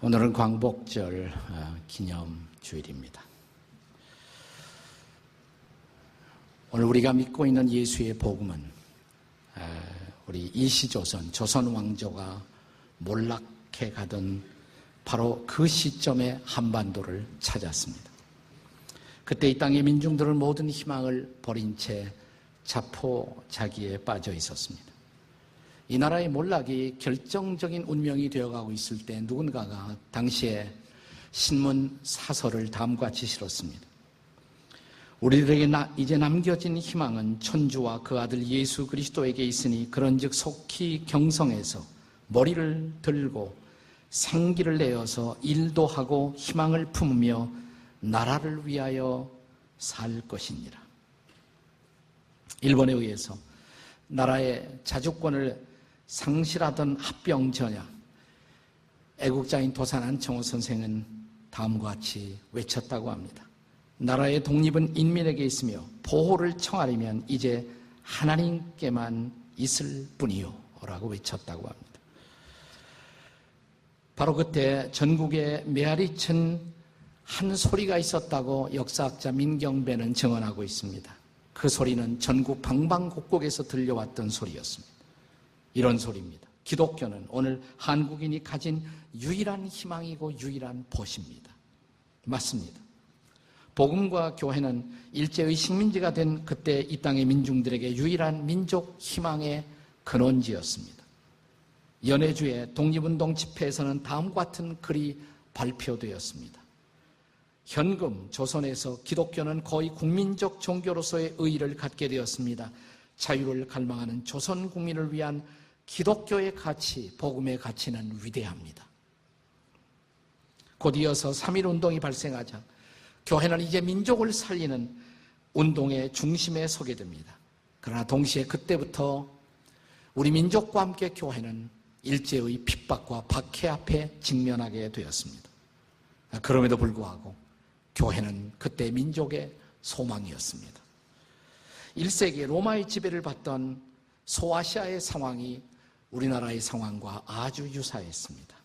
오늘은 광복절 기념주일입니다. 오늘 우리가 믿고 있는 예수의 복음은 우리 이시조선, 조선 왕조가 몰락해 가던 바로 그 시점에 한반도를 찾았습니다. 그때 이 땅의 민중들은 모든 희망을 버린 채 자포자기에 빠져 있었습니다. 이 나라의 몰락이 결정적인 운명이 되어가고 있을 때 누군가가 당시에 신문 사설을 다음과 같이 실었습니다. 우리들에게 이제 남겨진 희망은 천주와 그 아들 예수 그리스도에게 있으니 그런즉 속히 경성에서 머리를 들고 생기를 내어서 일도 하고 희망을 품으며 나라를 위하여 살 것이니라. 일본에 의해서 나라의 자주권을 상실하던 합병전야, 애국자인 도산 안청호 선생은 다음과 같이 외쳤다고 합니다. 나라의 독립은 인민에게 있으며 보호를 청하려면 이제 하나님께만 있을 뿐이요 라고 외쳤다고 합니다. 바로 그때 전국에 메아리친 한 소리가 있었다고 역사학자 민경배는 증언하고 있습니다. 그 소리는 전국 방방곡곡에서 들려왔던 소리였습니다. 이런 소리입니다. 기독교는 오늘 한국인이 가진 유일한 희망이고 유일한 벗입니다. 맞습니다. 복음과 교회는 일제의 식민지가 된 그때 이 땅의 민중들에게 유일한 민족 희망의 근원지였습니다. 연해주의 독립운동 집회에서는 다음과 같은 글이 발표되었습니다. 현금 조선에서 기독교는 거의 국민적 종교로서의 의의를 갖게 되었습니다. 자유를 갈망하는 조선 국민을 위한 기독교의 가치, 복음의 가치는 위대합니다. 곧 이어서 3.1운동이 발생하자 교회는 이제 민족을 살리는 운동의 중심에 서게 됩니다. 그러나 동시에 그때부터 우리 민족과 함께 교회는 일제의 핍박과 박해 앞에 직면하게 되었습니다. 그럼에도 불구하고 교회는 그때 민족의 소망이었습니다. 1세기 로마의 지배를 받던 소아시아의 상황이 우리나라의 상황과 아주 유사했습니다.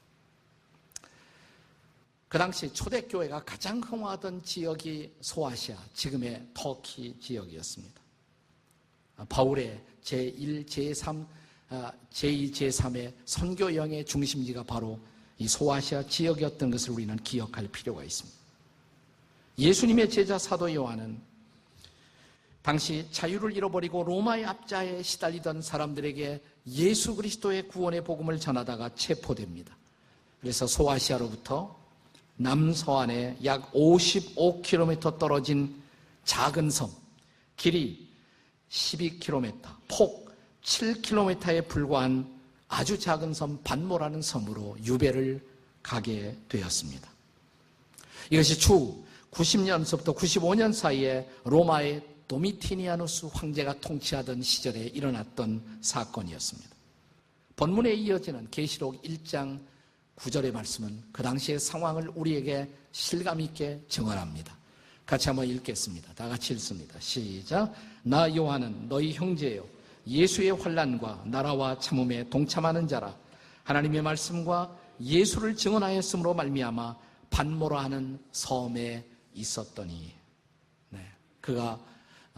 그 당시 초대교회가 가장 흥화하던 지역이 소아시아, 지금의 터키 지역이었습니다. 바울의 제1, 제3, 제2, 제3의 선교 여행의 중심지가 바로 이 소아시아 지역이었던 것을 우리는 기억할 필요가 있습니다. 예수님의 제자 사도 요한은 당시 자유를 잃어버리고 로마의 압자에 시달리던 사람들에게 예수 그리스도의 구원의 복음을 전하다가 체포됩니다. 그래서 소아시아로부터 남서안에 약 55km 떨어진 작은 섬, 길이 12km, 폭 7km에 불과한 아주 작은 섬 반모라는 섬으로 유배를 가게 되었습니다. 이것이 주 90년서부터 95년 사이에 로마의 도미티니아누스 황제가 통치하던 시절에 일어났던 사건이었습니다. 본문에 이어지는 계시록 1장 9절의 말씀은 그 당시의 상황을 우리에게 실감 있게 증언합니다. 같이 한번 읽겠습니다. 다 같이 읽습니다. 시작. 나 요한은 너희 형제요 예수의 환난과 나라와 참음에 동참하는 자라. 하나님의 말씀과 예수를 증언하였으므로 말미암아 반모라 하는 섬에 있었더니, 그가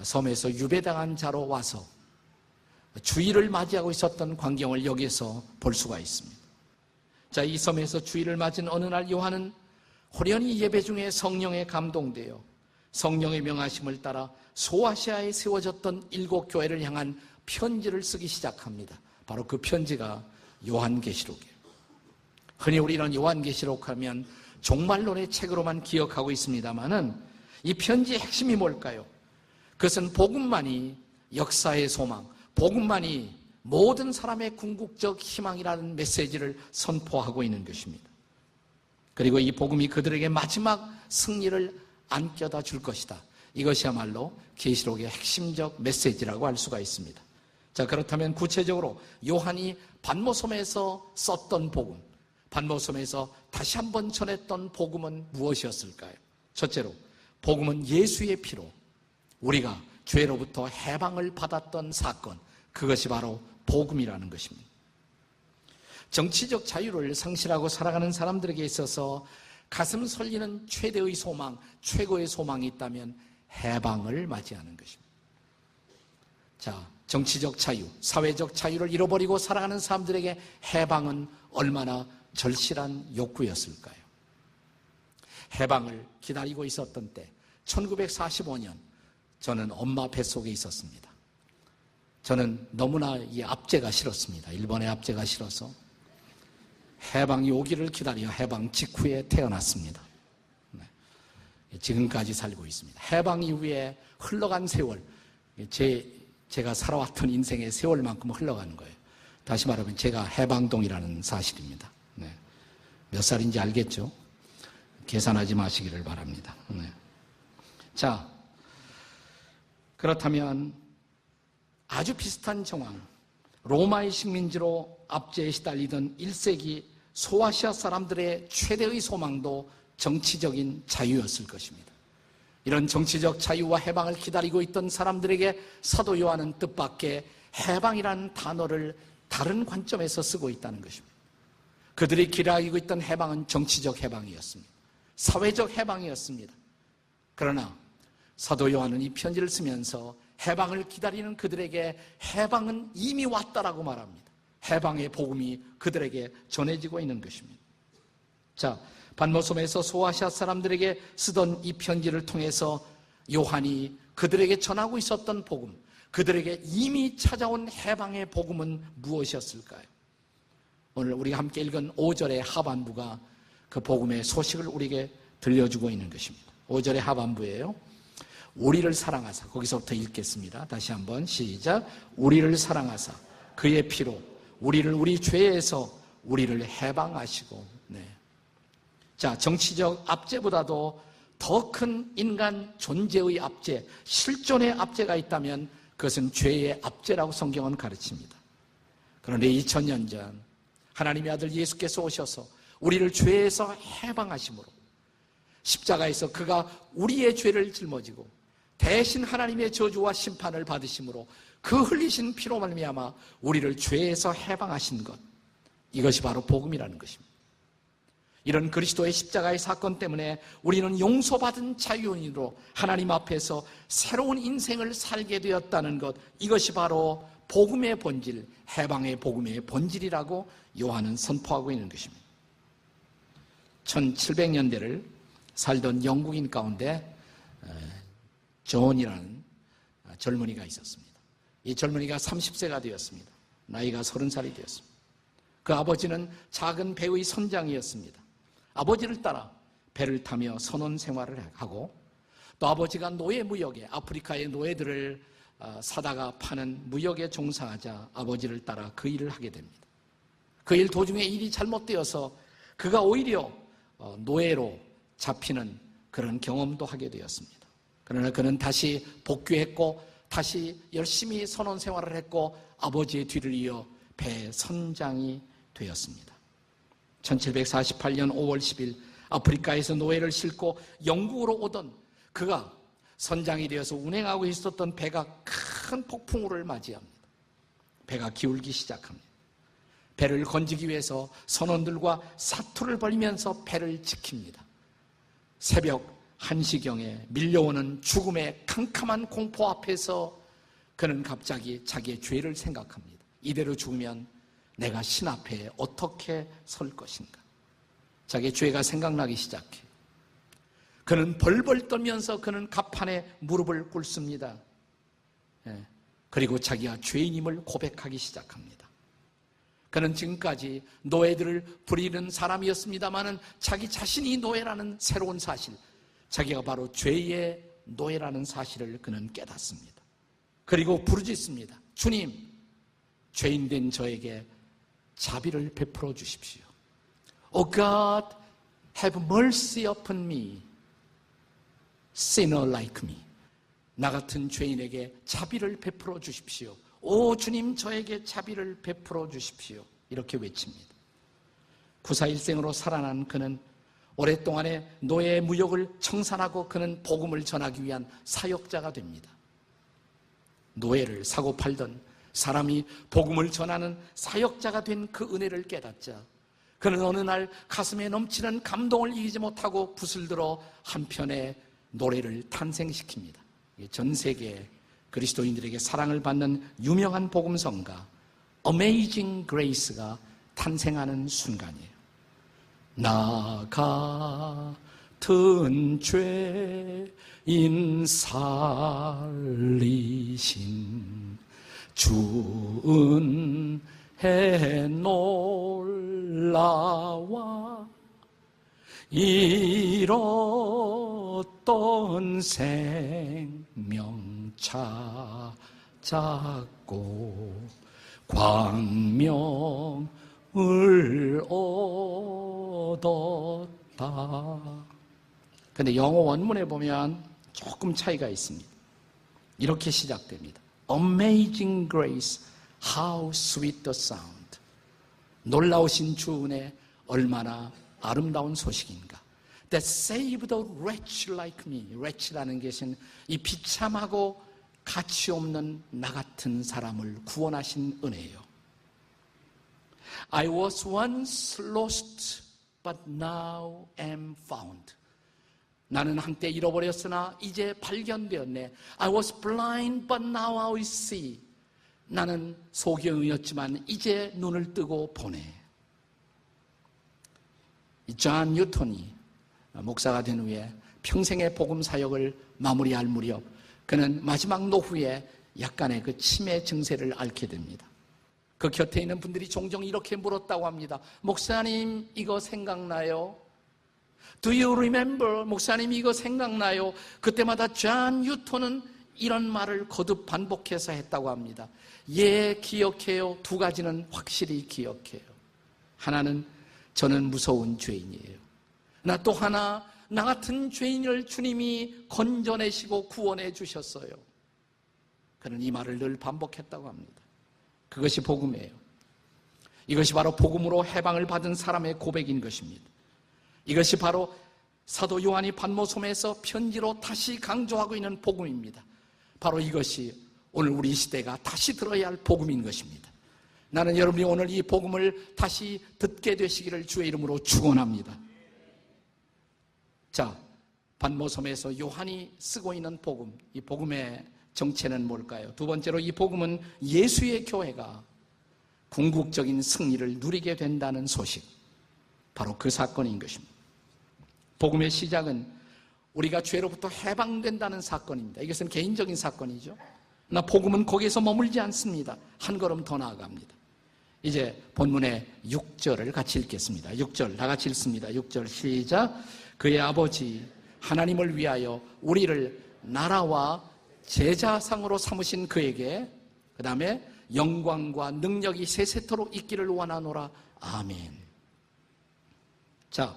섬에서 유배당한 자로 와서 주일을 맞이하고 있었던 광경을 여기에서 볼 수가 있습니다. 자, 이 섬에서 주일을 맞은 어느 날 요한은 호련히 예배 중에 성령에 감동되어 성령의 명하심을 따라 소아시아에 세워졌던 7교회를 향한 편지를 쓰기 시작합니다. 바로 그 편지가 요한계시록이에요. 흔히 우리는 요한계시록 하면 종말론의 책으로만 기억하고 있습니다만은 이 편지의 핵심이 뭘까요? 그것은 복음만이 역사의 소망, 복음만이 모든 사람의 궁극적 희망이라는 메시지를 선포하고 있는 것입니다. 그리고 이 복음이 그들에게 마지막 승리를 안겨다 줄 것이다. 이것이야말로 계시록의 핵심적 메시지라고 할 수가 있습니다. 자, 그렇다면 구체적으로 요한이 반모섬에서 썼던 복음, 반모섬에서 다시 한번 전했던 복음은 무엇이었을까요? 첫째로 복음은 예수의 피로 우리가 죄로부터 해방을 받았던 사건, 그것이 바로 복음이라는 것입니다. 정치적 자유를 상실하고 살아가는 사람들에게 있어서 가슴 설리는 최대의 소망, 최고의 소망이 있다면 해방을 맞이하는 것입니다. 자, 정치적 자유, 사회적 자유를 잃어버리고 살아가는 사람들에게 해방은 얼마나 절실한 욕구였을까요? 해방을 기다리고 있었던 때 1945년 저는 엄마 뱃속에 있었습니다. 저는 너무나 이 압제가 싫었습니다. 일본의 압제가 싫어서 해방이 오기를 기다려 해방 직후에 태어났습니다. 지금까지 살고 있습니다. 해방 이후에 흘러간 세월, 제가 살아왔던 인생의 세월만큼 흘러가는 거예요. 다시 말하면 제가 해방동이라는 사실입니다. 네. 몇 살인지 알겠죠? 계산하지 마시기를 바랍니다. 네. 자, 그렇다면 아주 비슷한 정황, 로마의 식민지로 압제에 시달리던 1세기 소아시아 사람들의 최대의 소망도 정치적인 자유였을 것입니다. 이런 정치적 자유와 해방을 기다리고 있던 사람들에게 사도 요한은 뜻밖의 해방이라는 단어를 다른 관점에서 쓰고 있다는 것입니다. 그들이 기다리고 있던 해방은 정치적 해방이었습니다. 사회적 해방이었습니다. 그러나 사도 요한은 이 편지를 쓰면서 해방을 기다리는 그들에게 해방은 이미 왔다라고 말합니다. 해방의 복음이 그들에게 전해지고 있는 것입니다. 자, 반모섬에서 소아시아 사람들에게 쓰던 이 편지를 통해서 요한이 그들에게 전하고 있었던 복음, 그들에게 이미 찾아온 해방의 복음은 무엇이었을까요? 오늘 우리가 함께 읽은 5절의 하반부가 그 복음의 소식을 우리에게 들려주고 있는 것입니다. 5절의 하반부예요. 우리를 사랑하사, 거기서부터 읽겠습니다. 다시 한번 시작. 우리를 사랑하사 그의 피로 우리를 우리 죄에서 우리를 해방하시고. 네. 자, 정치적 압제보다도 더 큰 인간 존재의 압제, 실존의 압제가 있다면 그것은 죄의 압제라고 성경은 가르칩니다. 그런데 2000년 전 하나님의 아들 예수께서 오셔서 우리를 죄에서 해방하심으로 십자가에서 그가 우리의 죄를 짊어지고 대신 하나님의 저주와 심판을 받으심으로 그 흘리신 피로 말미암아 우리를 죄에서 해방하신 것, 이것이 바로 복음이라는 것입니다. 이런 그리스도의 십자가의 사건 때문에 우리는 용서받은 자유인으로 하나님 앞에서 새로운 인생을 살게 되었다는 것, 이것이 바로 복음의 본질, 해방의 복음의 본질이라고 요한은 선포하고 있는 것입니다. 1700년대를 살던 영국인 가운데 존이라는 젊은이가 있었습니다. 이 젊은이가 30세가 되었습니다. 나이가 30살이 되었습니다. 그 아버지는 작은 배의 선장이었습니다. 아버지를 따라 배를 타며 선원 생활을 하고 또 아버지가 노예 무역에 아프리카의 노예들을 사다가 파는 무역에 종사하자 아버지를 따라 그 일을 하게 됩니다. 그 일 도중에 일이 잘못되어서 그가 오히려 노예로 잡히는 그런 경험도 하게 되었습니다. 그러나 그는 다시 복귀했고 다시 열심히 선원 생활을 했고 아버지의 뒤를 이어 배 선장이 되었습니다. 1748년 5월 10일 아프리카에서 노예를 싣고 영국으로 오던 그가 선장이 되어서 운행하고 있었던 배가 큰 폭풍우를 맞이합니다. 배가 기울기 시작합니다. 배를 건지기 위해서 선원들과 사투를 벌이면서 배를 지킵니다. 새벽 1시경에 밀려오는 죽음의 캄캄한 공포 앞에서 그는 갑자기 자기의 죄를 생각합니다. 이대로 죽으면 내가 신 앞에 어떻게 설 것인가? 자기의 죄가 생각나기 시작해요. 그는 벌벌 떨면서 그는 갑판에 무릎을 꿇습니다. 그리고 자기가 죄인임을 고백하기 시작합니다. 그는 지금까지 노예들을 부리는 사람이었습니다마는 자기 자신이 노예라는 새로운 사실, 자기가 바로 죄의 노예라는 사실을 그는 깨닫습니다. 그리고 부르짖습니다. 주님, 죄인된 저에게 자비를 베풀어 주십시오. Oh God, have mercy upon me, sinner like me. 나 같은 죄인에게 자비를 베풀어 주십시오. 오 주님, 저에게 자비를 베풀어 주십시오. 이렇게 외칩니다. 94일생으로 살아난 그는 오랫동안의 노예 무역을 청산하고 그는 복음을 전하기 위한 사역자가 됩니다. 노예를 사고 팔던 사람이 복음을 전하는 사역자가 된 그 은혜를 깨닫자 그는 어느 날 가슴에 넘치는 감동을 이기지 못하고 붓을 들어 한 편의 노래를 탄생시킵니다. 전 세계 그리스도인들에게 사랑을 받는 유명한 복음성가 Amazing Grace가 탄생하는 순간이에요. 나 같은 죄인 살리신 주 은혜 놀라와 잃었던 생명 찾았고 광명을 얻었다. 그런데 영어 원문에 보면 조금 차이가 있습니다. 이렇게 시작됩니다. Amazing grace, how sweet the sound. 놀라우신 주 은혜, 얼마나 아름다운 소식인가. That saved a wretch like me. wretch라는 것은 이 비참하고 가치 없는 나 같은 사람을 구원하신 은혜예요. I was once lost, but now am found. 나는 한때 잃어버렸으나 이제 발견되었네. I was blind, but now I see. 나는 소경이었지만 이제 눈을 뜨고 보네. 존 뉴턴이 목사가 된 후에 평생의 복음 사역을 마무리할 무렵 그는 마지막 노후에 약간의 그 치매 증세를 앓게 됩니다. 그 곁에 있는 분들이 종종 이렇게 물었다고 합니다. 목사님 이거 생각나요? Do you remember? 목사님 이거 생각나요? 그때마다 존 뉴턴은 이런 말을 거듭 반복해서 했다고 합니다. 예, 기억해요. 두 가지는 확실히 기억해요. 하나는 저는 무서운 죄인이에요. 또 하나, 나 같은 죄인을 주님이 건져내시고 구원해 주셨어요. 그는 이 말을 늘 반복했다고 합니다. 그것이 복음이에요. 이것이 바로 복음으로 해방을 받은 사람의 고백인 것입니다. 이것이 바로 사도 요한이 patmos섬에서 편지로 다시 강조하고 있는 복음입니다. 바로 이것이 오늘 우리 시대가 다시 들어야 할 복음인 것입니다. 나는 여러분이 오늘 이 복음을 다시 듣게 되시기를 주의 이름으로 축원합니다. 자, patmos섬에서 요한이 쓰고 있는 복음, 이 복음의 정체는 뭘까요? 두 번째로 이 복음은 예수의 교회가 궁극적인 승리를 누리게 된다는 소식, 바로 그 사건인 것입니다. 복음의 시작은 우리가 죄로부터 해방된다는 사건입니다. 이것은 개인적인 사건이죠. 그러나 복음은 거기에서 머물지 않습니다. 한 걸음 더 나아갑니다. 이제 본문의 6절을 같이 읽겠습니다. 6절 다 같이 읽습니다. 6절 시작. 그의 아버지 하나님을 위하여 우리를 나라와 제사상으로 삼으신 그에게 그 다음에 영광과 능력이 세세토록 있기를 원하노라. 아멘. 자,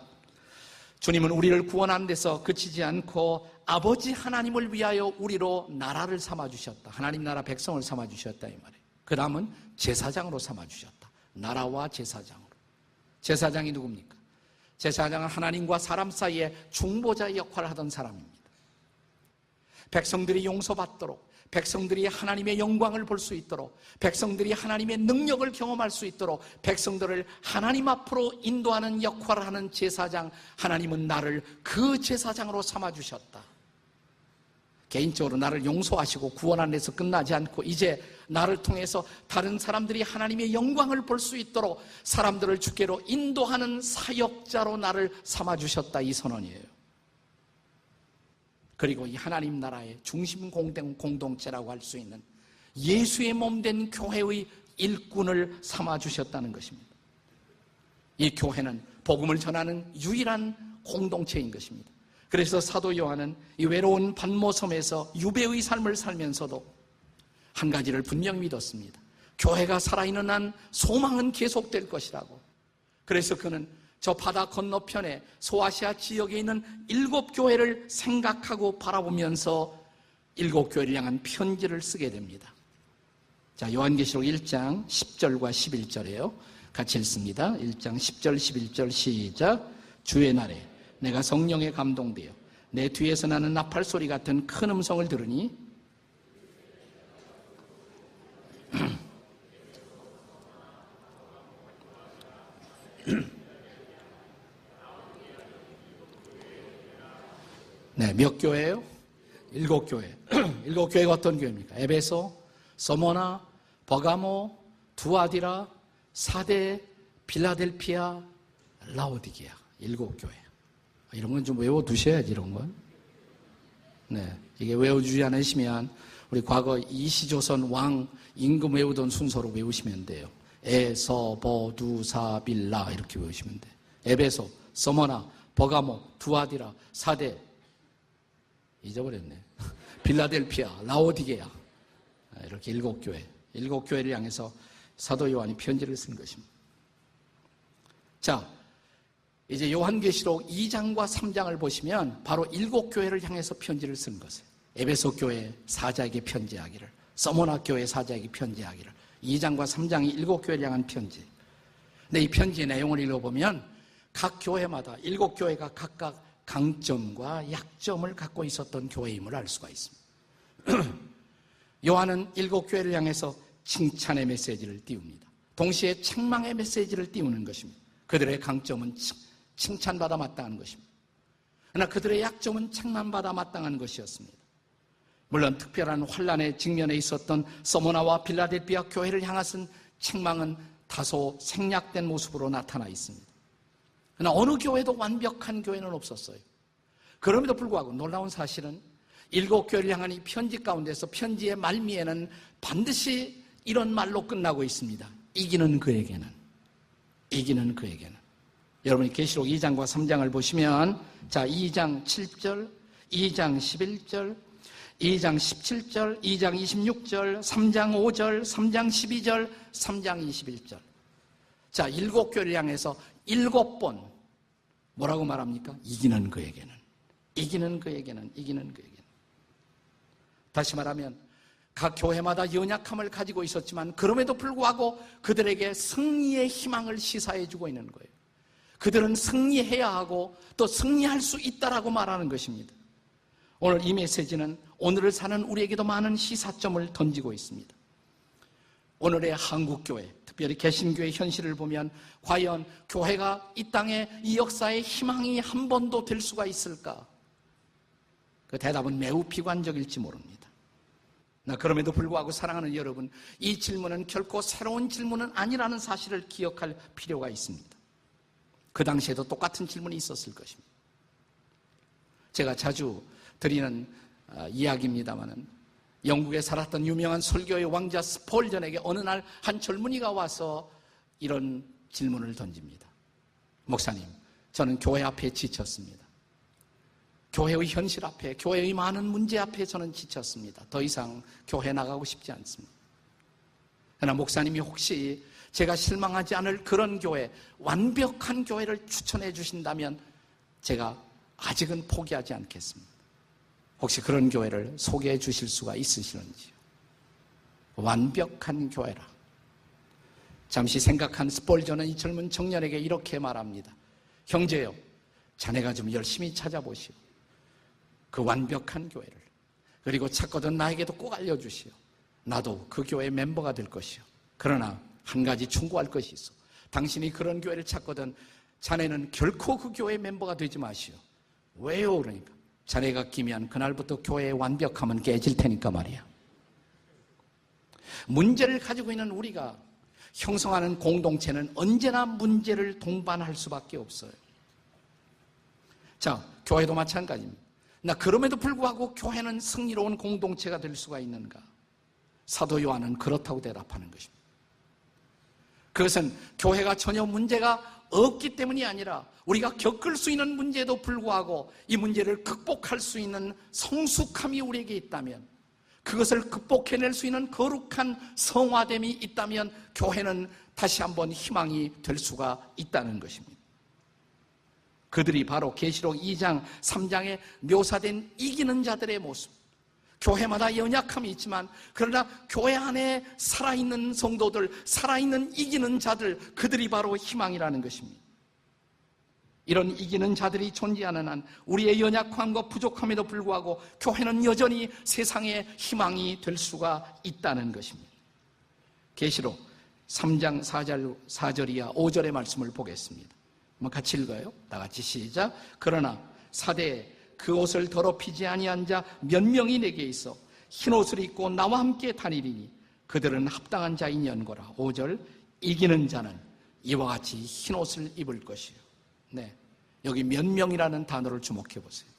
주님은 우리를 구원하는 데서 그치지 않고 아버지 하나님을 위하여 우리로 나라를 삼아주셨다. 하나님 나라 백성을 삼아주셨다 이 말이에요. 그 다음은 제사장으로 삼아주셨다. 나라와 제사장으로. 제사장이 누굽니까? 제사장은 하나님과 사람 사이에 중보자의 역할을 하던 사람입니다. 백성들이 용서받도록, 백성들이 하나님의 영광을 볼 수 있도록, 백성들이 하나님의 능력을 경험할 수 있도록 백성들을 하나님 앞으로 인도하는 역할을 하는 제사장, 하나님은 나를 그 제사장으로 삼아주셨다. 개인적으로 나를 용서하시고 구원하는 데서 끝나지 않고 이제 나를 통해서 다른 사람들이 하나님의 영광을 볼 수 있도록 사람들을 주께로 인도하는 사역자로 나를 삼아주셨다, 이 선언이에요. 그리고 이 하나님 나라의 중심 공동체라고 할 수 있는 예수의 몸된 교회의 일꾼을 삼아주셨다는 것입니다. 이 교회는 복음을 전하는 유일한 공동체인 것입니다. 그래서 사도 요한은 이 외로운 patmos섬에서 유배의 삶을 살면서도 한 가지를 분명히 믿었습니다. 교회가 살아있는 한 소망은 계속될 것이라고. 그래서 그는 저 바다 건너편에 소아시아 지역에 있는 7교회를 생각하고 바라보면서 7교회를 향한 편지를 쓰게 됩니다. 자, 요한계시록 1장 10절과 11절이에요. 같이 읽습니다. 1장 10절 11절 시작. 주의 날에 내가 성령에 감동되어 내 뒤에서 나는 나팔 소리 같은 큰 음성을 들으니 네, 몇 교회예요? 7교회. 7교회가 어떤 교회입니까? 에베소, 서모나, 버가모, 두아디라, 사데, 빌라델피아, 라오디게아. 7교회. 이런 건 좀 외워두셔야지, 이런 건. 네, 이게 외워주지 않으시면 우리 과거 이시조선 왕 임금 외우던 순서로 외우시면 돼요. 에, 서, 버, 두, 사, 빌라 이렇게 외우시면 돼요. 에베소, 서머나, 버가모, 두아디라, 사데, 잊어버렸네. 빌라델피아, 라오디게아. 이렇게 7교회. 7교회를 향해서 사도 요한이 편지를 쓴 것입니다. 자, 이제 요한계시록 2장과 3장을 보시면 바로 7교회를 향해서 편지를 쓴 것이에요. 에베소 교회 사자에게 편지하기를, 서모나 교회 사자에게 편지하기를, 2장과 3장이 7교회를 향한 편지. 근데 이 편지의 내용을 읽어보면 각 교회마다 7교회가 각각 강점과 약점을 갖고 있었던 교회임을 알 수가 있습니다. 요한은 7교회를 향해서 칭찬의 메시지를 띄웁니다. 동시에 책망의 메시지를 띄우는 것입니다. 그들의 강점은 칭찬받아 마땅한 것입니다. 그러나 그들의 약점은 책망받아 마땅한 것이었습니다. 물론 특별한 환난의 직면에 있었던 서모나와 빌라델피아 교회를 향한 책망은 다소 생략된 모습으로 나타나 있습니다. 그러나 어느 교회도 완벽한 교회는 없었어요. 그럼에도 불구하고 놀라운 사실은 7교회를 향한 이 편지 가운데서 편지의 말미에는 반드시 이런 말로 끝나고 있습니다. 이기는 그에게는. 이기는 그에게는. 여러분이 계시록 2장과 3장을 보시면, 자, 2장 7절, 2장 11절, 2장 17절, 2장 26절, 3장 5절, 3장 12절, 3장 21절. 자, 7교회를 향해서 7번 뭐라고 말합니까? 이기는 그에게는. 이기는 그에게는. 이기는 그에게는. 다시 말하면 각 교회마다 연약함을 가지고 있었지만 그럼에도 불구하고 그들에게 승리의 희망을 시사해 주고 있는 거예요. 그들은 승리해야 하고 또 승리할 수 있다라고 말하는 것입니다. 오늘 이 메시지는 오늘을 사는 우리에게도 많은 시사점을 던지고 있습니다. 오늘의 한국교회, 특별히 개신교의 현실을 보면 과연 교회가 이 땅에 이 역사의 희망이 한 번도 될 수가 있을까? 그 대답은 매우 비관적일지 모릅니다. 그럼에도 불구하고 사랑하는 여러분, 이 질문은 결코 새로운 질문은 아니라는 사실을 기억할 필요가 있습니다. 그 당시에도 똑같은 질문이 있었을 것입니다. 제가 자주 드리는 이야기입니다마는 영국에 살았던 유명한 설교의 왕자 스폴전에게 어느 날 한 젊은이가 와서 이런 질문을 던집니다. 목사님, 저는 교회 앞에 지쳤습니다. 교회의 현실 앞에, 교회의 많은 문제 앞에 저는 지쳤습니다. 더 이상 교회 나가고 싶지 않습니다. 그러나 목사님이 혹시 제가 실망하지 않을 그런 교회, 완벽한 교회를 추천해 주신다면 제가 아직은 포기하지 않겠습니다. 혹시 그런 교회를 소개해 주실 수가 있으시는지요? 완벽한 교회라. 잠시 생각한 스폴전은 이 젊은 청년에게 이렇게 말합니다. 형제여, 자네가 좀 열심히 찾아보시오. 그 완벽한 교회를. 그리고 찾거든 나에게도 꼭 알려주시오. 나도 그 교회의 멤버가 될 것이오. 그러나 한 가지 충고할 것이 있어. 당신이 그런 교회를 찾거든 자네는 결코 그 교회의 멤버가 되지 마시오. 왜요? 그러니까 자네가 끼면 그날부터 교회의 완벽함은 깨질 테니까 말이야. 문제를 가지고 있는 우리가 형성하는 공동체는 언제나 문제를 동반할 수밖에 없어요. 자, 교회도 마찬가지입니다. 그럼에도 불구하고 교회는 승리로운 공동체가 될 수가 있는가? 사도 요한은 그렇다고 대답하는 것입니다. 그것은 교회가 전혀 문제가 없기 때문이 아니라 우리가 겪을 수 있는 문제에도 불구하고 이 문제를 극복할 수 있는 성숙함이 우리에게 있다면, 그것을 극복해낼 수 있는 거룩한 성화됨이 있다면 교회는 다시 한번 희망이 될 수가 있다는 것입니다. 그들이 바로 계시록 2장, 3장에 묘사된 이기는 자들의 모습. 교회마다 연약함이 있지만 그러나 교회 안에 살아있는 성도들, 살아있는 이기는 자들, 그들이 바로 희망이라는 것입니다. 이런 이기는 자들이 존재하는 한 우리의 연약함과 부족함에도 불구하고 교회는 여전히 세상의 희망이 될 수가 있다는 것입니다. 계시록 3장 4절 이하 5절의 말씀을 보겠습니다. 한번 같이 읽어요. 다 같이 시작. 그러나 사대에 그 옷을 더럽히지 아니한 자 몇 명이 내게 있어 흰 옷을 입고 나와 함께 다니리니 그들은 합당한 자인 연고라. 5절 이기는 자는 이와 같이 흰 옷을 입을 것이요. 네, 여기 몇 명이라는 단어를 주목해 보세요.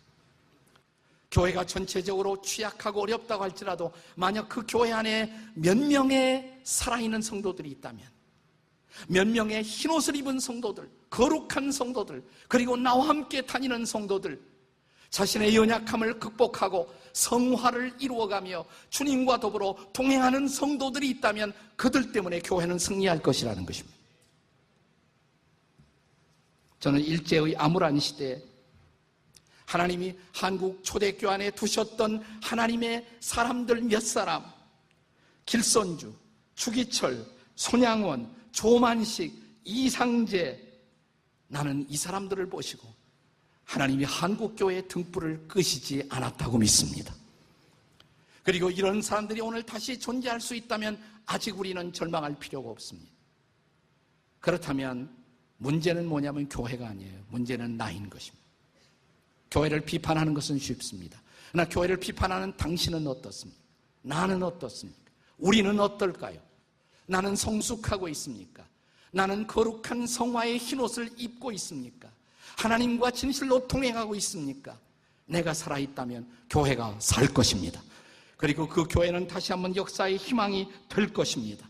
교회가 전체적으로 취약하고 어렵다고 할지라도 만약 그 교회 안에 몇 명의 살아있는 성도들이 있다면, 몇 명의 흰옷을 입은 성도들, 거룩한 성도들, 그리고 나와 함께 다니는 성도들, 자신의 연약함을 극복하고 성화를 이루어가며 주님과 더불어 동행하는 성도들이 있다면 그들 때문에 교회는 승리할 것이라는 것입니다. 저는 일제의 암울한 시대에 하나님이 한국 초대교회 안에 두셨던 하나님의 사람들 몇 사람, 길선주, 주기철, 손양원, 조만식, 이상재, 나는 이 사람들을 보시고 하나님이 한국교회의 등불을 끄시지 않았다고 믿습니다. 그리고 이런 사람들이 오늘 다시 존재할 수 있다면 아직 우리는 절망할 필요가 없습니다. 그렇다면 문제는 뭐냐면 교회가 아니에요. 문제는 나인 것입니다. 교회를 비판하는 것은 쉽습니다. 그러나 교회를 비판하는 당신은 어떻습니까? 나는 어떻습니까? 우리는 어떨까요? 나는 성숙하고 있습니까? 나는 거룩한 성화의 흰옷을 입고 있습니까? 하나님과 진실로 동행하고 있습니까? 내가 살아있다면 교회가 살 것입니다. 그리고 그 교회는 다시 한번 역사의 희망이 될 것입니다.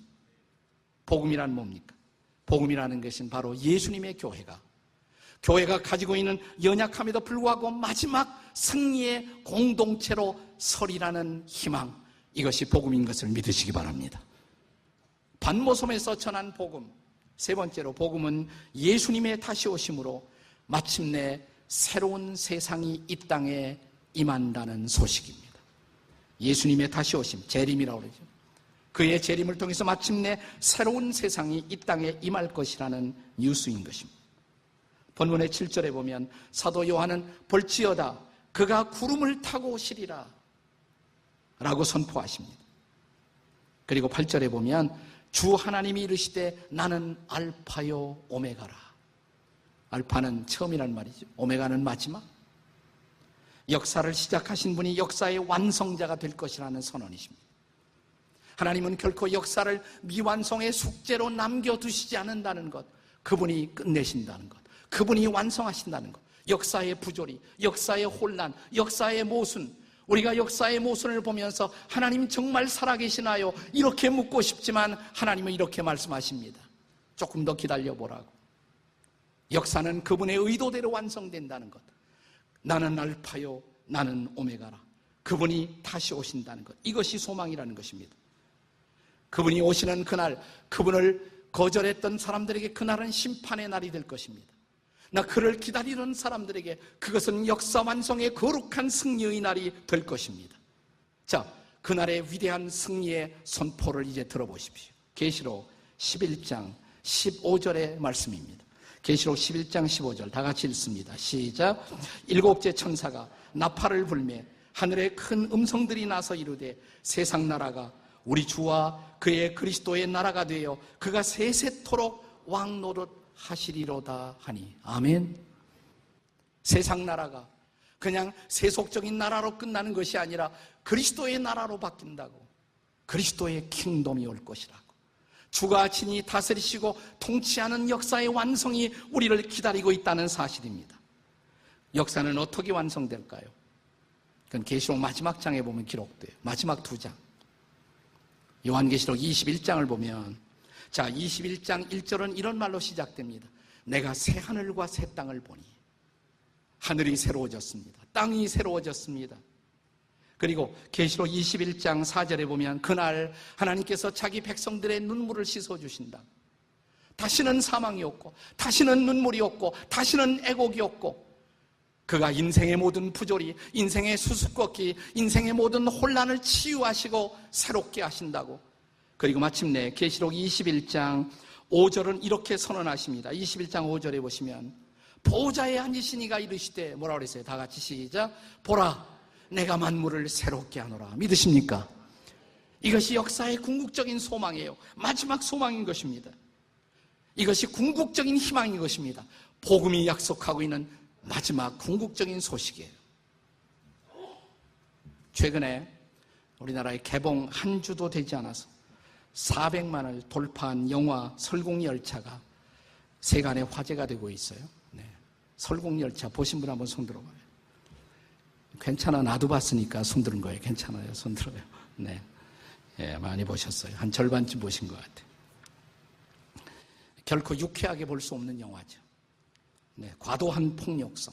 복음이란 뭡니까? 복음이라는 것은 바로 예수님의 교회가 가지고 있는 연약함에도 불구하고 마지막 승리의 공동체로 서리라는 희망, 이것이 복음인 것을 믿으시기 바랍니다. 반모섬에서 전한 복음, 세 번째로 복음은 예수님의 다시 오심으로 마침내 새로운 세상이 이 땅에 임한다는 소식입니다. 예수님의 다시 오심, 재림이라고 그러죠. 그의 재림을 통해서 마침내 새로운 세상이 이 땅에 임할 것이라는 뉴스인 것입니다. 본문의 7절에 보면 사도 요한은 볼지어다 그가 구름을 타고 오시리라 라고 선포하십니다. 그리고 8절에 보면 주 하나님이 이르시되 나는 알파요 오메가라. 알파는 처음이란 말이죠. 오메가는 마지막. 역사를 시작하신 분이 역사의 완성자가 될 것이라는 선언이십니다. 하나님은 결코 역사를 미완성의 숙제로 남겨두시지 않는다는 것, 그분이 끝내신다는 것, 그분이 완성하신다는 것, 역사의 부조리, 역사의 혼란, 역사의 모순, 우리가 역사의 모순을 보면서 하나님 정말 살아계시나요? 이렇게 묻고 싶지만 하나님은 이렇게 말씀하십니다. 조금 더 기다려보라고. 역사는 그분의 의도대로 완성된다는 것. 나는 알파요, 나는 오메가라. 그분이 다시 오신다는 것. 이것이 소망이라는 것입니다. 그분이 오시는 그날, 그분을 거절했던 사람들에게 그날은 심판의 날이 될 것입니다. 나 그를 기다리는 사람들에게 그것은 역사 완성의 거룩한 승리의 날이 될 것입니다. 자, 그날의 위대한 승리의 선포를 이제 들어보십시오. 계시록 11장 15절의 말씀입니다. 계시록 11장 15절 다 같이 읽습니다. 시작. 일곱째 천사가 나팔을 불매 하늘에 큰 음성들이 나서 이르되 세상 나라가 우리 주와 그의 그리스도의 나라가 되어 그가 세세토록 왕노릇 하시리로다 하니. 아멘. 세상 나라가 그냥 세속적인 나라로 끝나는 것이 아니라 그리스도의 나라로 바뀐다고. 그리스도의 킹덤이 올 것이라고. 주가 친히 다스리시고 통치하는 역사의 완성이 우리를 기다리고 있다는 사실입니다. 역사는 어떻게 완성될까요? 그건 계시록 마지막 장에 보면 기록돼요. 마지막 2장. 요한계시록 21장을 보면, 자, 21장 1절은 이런 말로 시작됩니다. 내가 새 하늘과 새 땅을 보니 하늘이 새로워졌습니다. 땅이 새로워졌습니다. 그리고 계시록 21장 4절에 보면 그날 하나님께서 자기 백성들의 눈물을 씻어주신다. 다시는 사망이 없고 다시는 눈물이 없고 다시는 애곡이 없고 그가 인생의 모든 부조리, 인생의 수수께끼, 인생의 모든 혼란을 치유하시고 새롭게 하신다고. 그리고 마침내 계시록 21장 5절은 이렇게 선언하십니다. 21장 5절에 보시면 보호자에 앉으신 이가 이르시되 뭐라고 그랬어요? 다 같이 시작. 보라, 내가 만물을 새롭게 하노라. 믿으십니까? 이것이 역사의 궁극적인 소망이에요. 마지막 소망인 것입니다. 이것이 궁극적인 희망인 것입니다. 복음이 약속하고 있는 마지막 궁극적인 소식이에요. 최근에 우리나라에 개봉 한 주도 되지 않아서 400만을 돌파한 영화 설국열차가 세간의 화제가 되고 있어요. 네. 설국열차 보신 분 한번 손 들어봐요. 괜찮아, 나도 봤으니까 손 들은 거예요. 괜찮아요, 손 들어요. 네. 예, 많이 보셨어요. 한 절반쯤 보신 것 같아요. 결코 유쾌하게 볼 수 없는 영화죠. 네, 과도한 폭력성,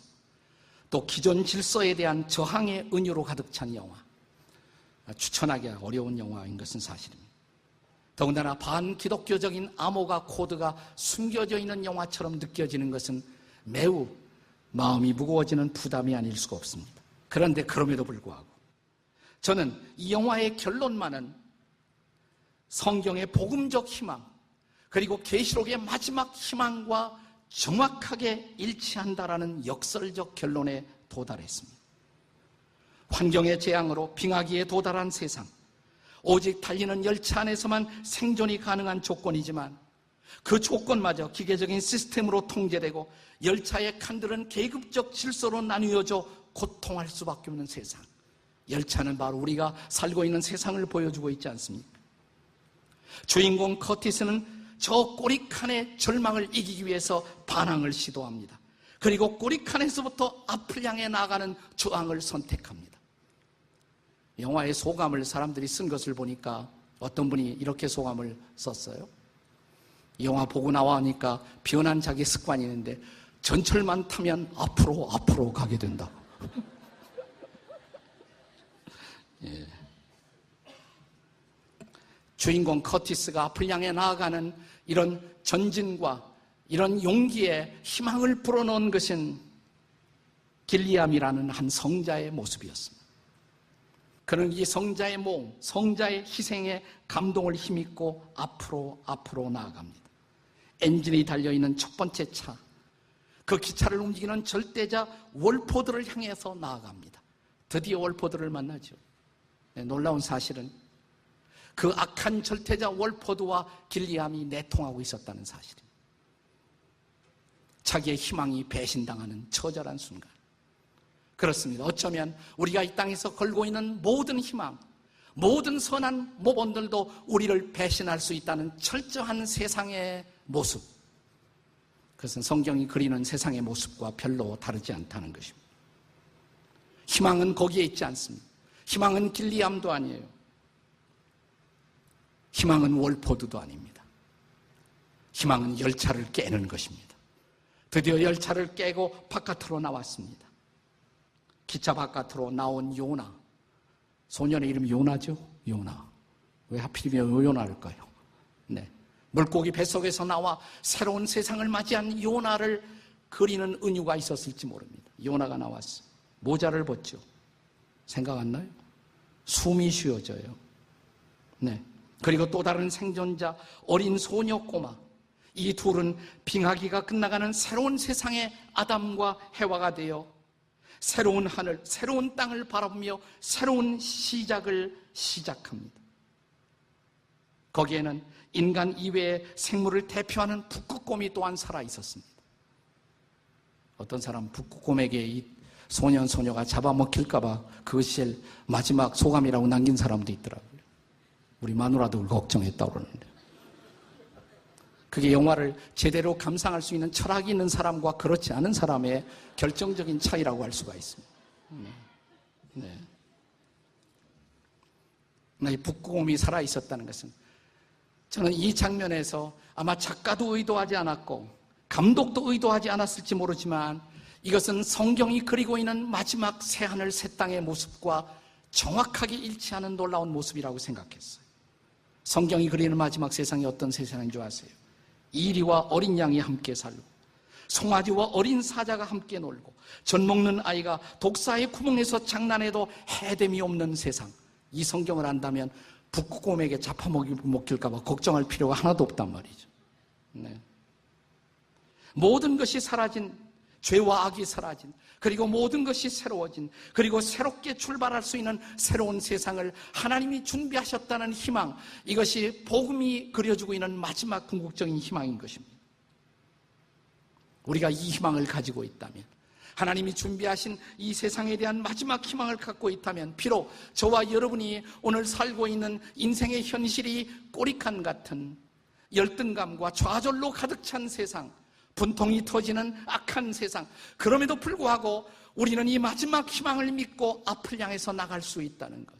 또 기존 질서에 대한 저항의 은유로 가득 찬 영화. 추천하기 어려운 영화인 것은 사실입니다. 더군다나 반기독교적인 암호가 코드가 숨겨져 있는 영화처럼 느껴지는 것은 매우 마음이 무거워지는 부담이 아닐 수가 없습니다. 그런데 그럼에도 불구하고 저는 이 영화의 결론만은 성경의 복음적 희망, 그리고 계시록의 마지막 희망과 정확하게 일치한다라는 역설적 결론에 도달했습니다. 환경의 재앙으로 빙하기에 도달한 세상, 오직 달리는 열차 안에서만 생존이 가능한 조건이지만 그 조건마저 기계적인 시스템으로 통제되고 열차의 칸들은 계급적 질서로 나뉘어져 고통할 수밖에 없는 세상. 열차는 바로 우리가 살고 있는 세상을 보여주고 있지 않습니까? 주인공 커티스는 저 꼬리칸의 절망을 이기기 위해서 반항을 시도합니다. 그리고 꼬리칸에서부터 앞을 향해 나가는 저항을 선택합니다. 영화의 소감을 사람들이 쓴 것을 보니까 어떤 분이 이렇게 소감을 썼어요. 영화 보고 나와니까 변한 자기 습관이 있는데 전철만 타면 앞으로 가게 된다. 예. 주인공 커티스가 앞을 향해 나아가는 이런 전진과 이런 용기에 희망을 불어넣은 것은 길리암이라는 한 성자의 모습이었습니다. 그는 이 성자의 몸, 성자의 희생에 감동을 힘입고 앞으로 나아갑니다. 엔진이 달려있는 첫 번째 차, 그 기차를 움직이는 절대자 월포드를 향해서 나아갑니다. 드디어 월포드를 만나죠. 네, 놀라운 사실은 그 악한 절대자 월포드와 길리암이 내통하고 있었다는 사실입니다. 자기의 희망이 배신당하는 처절한 순간. 그렇습니다. 어쩌면 우리가 이 땅에서 걸고 있는 모든 희망, 모든 선한 모범들도 우리를 배신할 수 있다는 철저한 세상의 모습, 그것은 성경이 그리는 세상의 모습과 별로 다르지 않다는 것입니다. 희망은 거기에 있지 않습니다. 희망은 길리암도 아니에요. 희망은 월포드도 아닙니다. 희망은 열차를 깨는 것입니다. 드디어 열차를 깨고 바깥으로 나왔습니다. 기차 바깥으로 나온 요나. 소년의 이름이 요나죠? 요나. 왜 하필이면 요나일까요? 네. 물고기 뱃속에서 나와 새로운 세상을 맞이한 요나를 그리는 은유가 있었을지 모릅니다. 요나가 나왔어요. 모자를 벗죠. 생각 안 나요? 숨이 쉬어져요. 네. 그리고 또 다른 생존자, 어린 소녀 꼬마. 이 둘은 빙하기가 끝나가는 새로운 세상의 아담과 해와가 되어 새로운 하늘, 새로운 땅을 바라보며 새로운 시작을 시작합니다. 거기에는 인간 이외의 생물을 대표하는 북극곰이 또한 살아 있었습니다. 어떤 사람은 북극곰에게 이 소녀가 잡아먹힐까봐 그것이 마지막 소감이라고 남긴 사람도 있더라고요. 우리 마누라도 걱정했다고 그러는데. 그게 영화를 제대로 감상할 수 있는 철학이 있는 사람과 그렇지 않은 사람의 결정적인 차이라고 할 수가 있습니다. 네. 이 북극곰이 살아있었다는 것은 저는 이 장면에서 아마 작가도 의도하지 않았고 감독도 의도하지 않았을지 모르지만 이것은 성경이 그리고 있는 마지막 새하늘 새 땅의 모습과 정확하게 일치하는 놀라운 모습이라고 생각했어요. 성경이 그리는 마지막 세상이 어떤 세상인 줄 아세요? 이리와 어린 양이 함께 살고 송아지와 어린 사자가 함께 놀고 젖 먹는 아이가 독사의 구멍에서 장난해도 해됨이 없는 세상. 이 성경을 안다면 북극곰에게 잡아먹힐까 봐 걱정할 필요가 하나도 없단 말이죠. 네. 모든 것이 사라진, 죄와 악이 사라진, 그리고 모든 것이 새로워진, 그리고 새롭게 출발할 수 있는 새로운 세상을 하나님이 준비하셨다는 희망, 이것이 복음이 그려주고 있는 마지막 궁극적인 희망인 것입니다. 우리가 이 희망을 가지고 있다면, 하나님이 준비하신 이 세상에 대한 마지막 희망을 갖고 있다면 비록 저와 여러분이 오늘 살고 있는 인생의 현실이 꼬리칸 같은 열등감과 좌절로 가득 찬 세상, 분통이 터지는 악한 세상, 그럼에도 불구하고 우리는 이 마지막 희망을 믿고 앞을 향해서 나갈 수 있다는 것,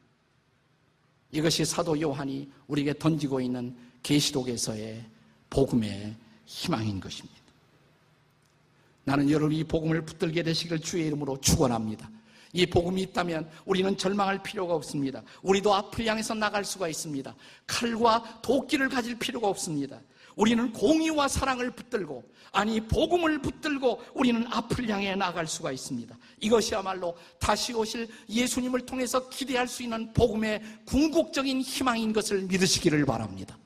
이것이 사도 요한이 우리에게 던지고 있는 계시록에서의 복음의 희망인 것입니다. 나는 여러분이 이 복음을 붙들게 되시길 주의 이름으로 축원합니다. 이 복음이 있다면 우리는 절망할 필요가 없습니다. 우리도 앞을 향해서 나갈 수가 있습니다. 칼과 도끼를 가질 필요가 없습니다. 우리는 공의와 사랑을 붙들고, 아니 복음을 붙들고 우리는 앞을 향해 나갈 수가 있습니다. 이것이야말로 다시 오실 예수님을 통해서 기대할 수 있는 복음의 궁극적인 희망인 것을 믿으시기를 바랍니다.